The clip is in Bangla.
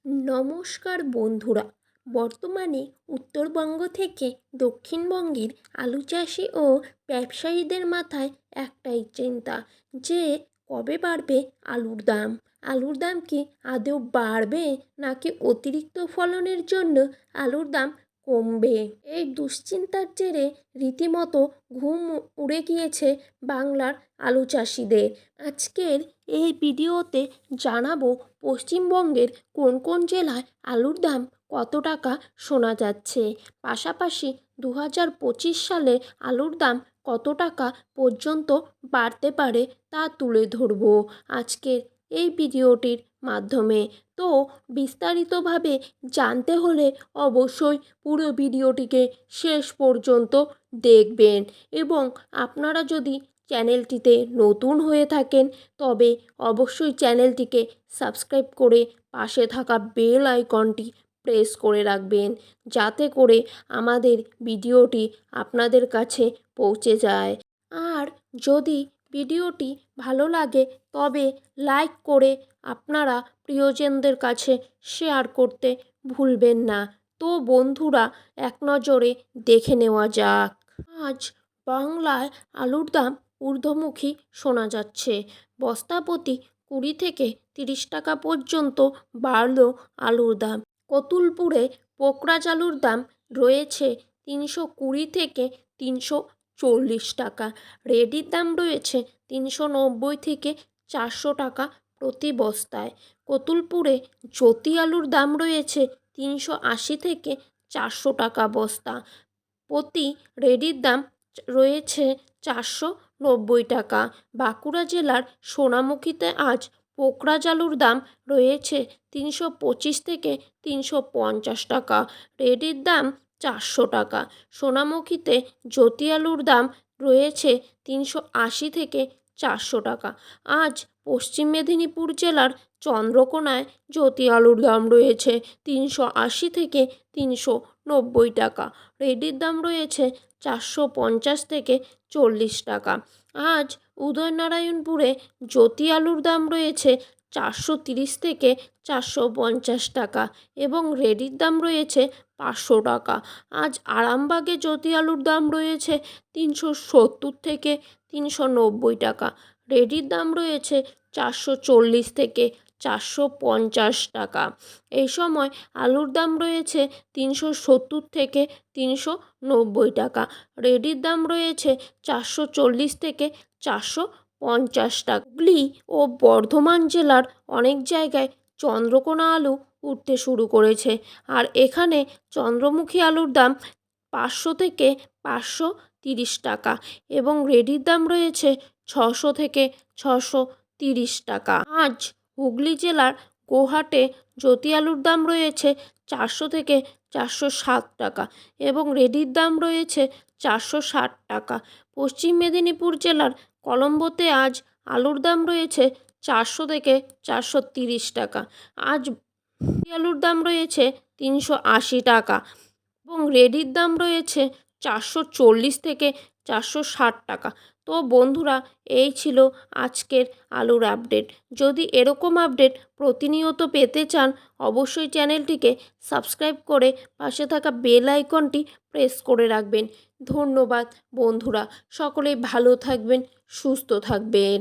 নমস্কার বন্ধুরা। বর্তমানে উত্তরবঙ্গ থেকে দক্ষিণবঙ্গের আলু চাষি ও ব্যবসায়ীদের মাথায় একটাই চিন্তা যে কবে বাড়বে আলুর দাম। আলুর দাম কি আদৌ বাড়বে নাকি অতিরিক্ত ফলনের জন্য আলুর দাম কমবে? এই দুশ্চিন্তার জেরে রীতিমতো ঘুম উড়ে গিয়েছে বাংলার আলু চাষিদের। আজকের এই ভিডিওতে জানাবো পশ্চিমবঙ্গের কোন কোন জেলায় আলুর দাম কত টাকা শোনা যাচ্ছে, পাশাপাশি 2025 সালে আলুর দাম কত টাকা পর্যন্ত বাড়তে পারে তা তুলে ধরবো আজকের এই ভিডিওটির মাধ্যমে। তো বিস্তারিতভাবে জানতে হলে অবশ্যই পুরো ভিডিওটিকে শেষ পর্যন্ত দেখবেন এবং আপনারা যদি চ্যানেলটিতে নতুন হয়ে থাকেন তবে অবশ্যই চ্যানেলটিকে সাবস্ক্রাইব করে পাশে থাকা বেল আইকনটি প্রেস করে রাখবেন, যাতে করে আমাদের ভিডিওটি আপনাদের কাছে পৌঁছে যায়। আর যদি ভিডিওটি ভালো লাগে তবে লাইক করে আপনারা প্রিয়জনদের কাছে শেয়ার করতে ভুলবেন না। তো বন্ধুরা, এক নজরে দেখে নেওয়া যাক। আজ বাংলায় আলুর দাম ঊর্ধ্বমুখী শোনা যাচ্ছে। বস্তাপ্রতি 20 থেকে 30 টাকা পর্যন্ত বাড়ল আলুর দাম। কতুলপুরে পোকরাজ আলুর দাম রয়েছে 320 থেকে 340 টাকা। রেডির দাম রয়েছে 390 থেকে 400 টাকা প্রতি বস্তায়। কতুলপুরে জ্যোতি আলুর দাম রয়েছে 380 থেকে 400 টাকা বস্তা প্রতি। রেডির দাম রয়েছে 490 টাকা। বাঁকুড়া জেলার সোনামুখীতে আজ পোকরাজ আলুর দাম রয়েছে 325 থেকে 350 টাকা। রেডির দাম 400 টাকা। সোনামুখীতে জ্যোতি আলুর দাম রয়েছে 380 থেকে 400 টাকা। আজ পশ্চিম মেদিনীপুর জেলার চন্দ্রকোনায় জ্যোতি আলুর দাম রয়েছে 380 থেকে 390 টাকা। রেডির দাম রয়েছে 450 থেকে 40 টাকা। আজ উদয়নারায়ণপুরে জ্যোতি আলুর দাম রয়েছে 430 থেকে 450 টাকা এবং রেডির দাম রয়েছে 500 টাকা। আজ আরামবাগে জ্যোতি আলুর দাম রয়েছে 370 থেকে 390 টাকা। রেডির দাম রয়েছে 440 থেকে 450 টাকা। এই সময় আলুর দাম রয়েছে 370 থেকে 390 টাকা। রেডির দাম রয়েছে 440 থেকে 450 টাকা। হুগলি ও বর্ধমান জেলার অনেক জায়গায় চন্দ্রকোনা আলু উঠতে শুরু করেছে। আর এখানে চন্দ্রমুখী আলুর দাম 500 থেকে 530 টাকা এবং রেডির দাম রয়েছে 600 থেকে 630 টাকা। আজ হুগলি জেলার গোহাটে জ্যোতি আলুর দাম রয়েছে 400 থেকে 460 টাকা এবং রেডির দাম রয়েছে 460 টাকা। পশ্চিম মেদিনীপুর জেলার কলম্বোতে আজ আলুর দাম রয়েছে 400 থেকে 430 টাকা। আজ আলুর দাম রয়েছে 380 টাকা এবং রেডির দাম রয়েছে 440 থেকে 460 টাকা। তো বন্ধুরা, এই ছিল আজকের আলুর আপডেট। যদি এরকম আপডেট প্রতিনিয়ত পেতে চান অবশ্যই চ্যানেলটিকে সাবস্ক্রাইব করে পাশে থাকা বেল আইকনটি প্রেস করে রাখবেন। ধন্যবাদ বন্ধুরা, সকলেই ভালো থাকবেন, সুস্থ থাকবেন।